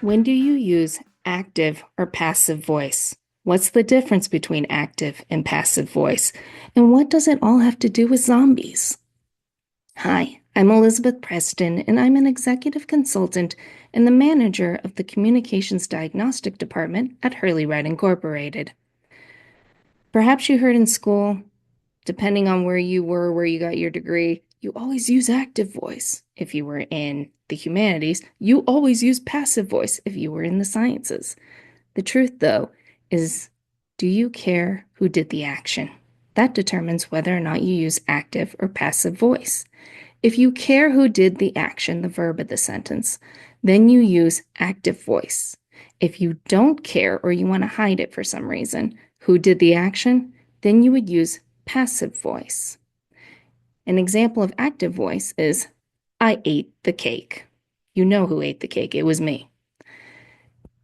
When do you use active or passive voice? What's the difference between active and passive voice? And what does it all have to do with zombies? Hi, I'm Elizabeth Preston, and I'm an executive consultant and the manager of the Communications Diagnostic Department at Hurley Write Incorporated. Perhaps you heard in school, depending on where you were, where you got your degree, you always use active voice. If you were in the humanities, you always use passive voice if you were in the sciences. The truth, though, is do you care who did the action? That determines whether or not you use active or passive voice. If you care who did the action, the verb of the sentence, then you use active voice. If you don't care or you want to hide it for some reason, who did the action, then you would use passive voice. An example of active voice is, I ate the cake. You know who ate the cake. It was me.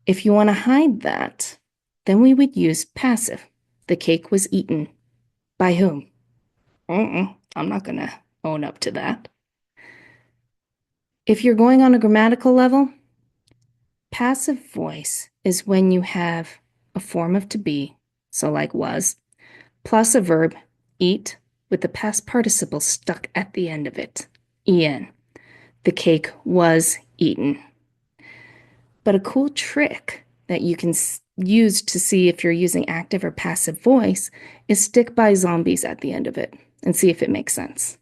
If you want to hide that, then we would use passive. The cake was eaten. By whom? I'm not going to own up to that. If you're going on a grammatical level, passive voice is when you have a form of to be, so like was, plus a verb, eat, with the past participle stuck at the end of it, en. The cake was eaten. But a cool trick that you can use to see if you're using active or passive voice is stick by zombies at the end of it and see if it makes sense.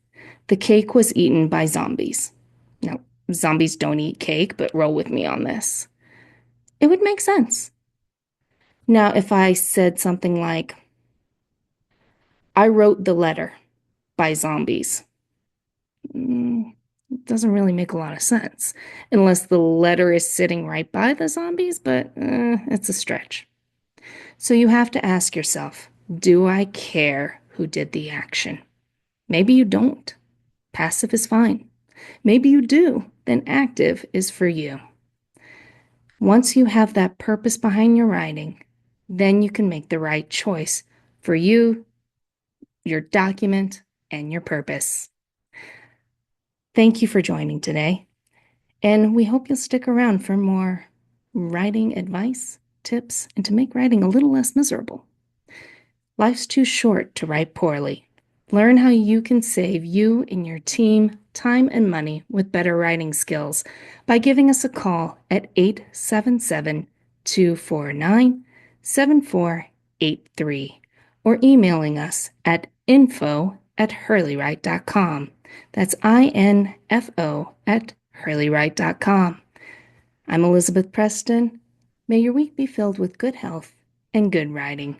The cake was eaten by zombies. Now, zombies don't eat cake, but roll with me on this. It would make sense. Now, if I said something like, I wrote the letter by zombies, it doesn't really make a lot of sense, unless the letter is sitting right by the zombies, but it's a stretch. So you have to ask yourself, do I care who did the action? Maybe you don't. Passive is fine. Maybe you do, then active is for you. Once you have that purpose behind your writing, then you can make the right choice for you, your document, and your purpose. Thank you for joining today, and we hope you'll stick around for more writing advice, tips, and to make writing a little less miserable. Life's too short to write poorly. Learn how you can save you and your team time and money with better writing skills by giving us a call at 877-249-7483 or emailing us at info@hurleywrite.com. That's info@hurleywrite.com. I'm Elizabeth Preston. May your week be filled with good health and good writing.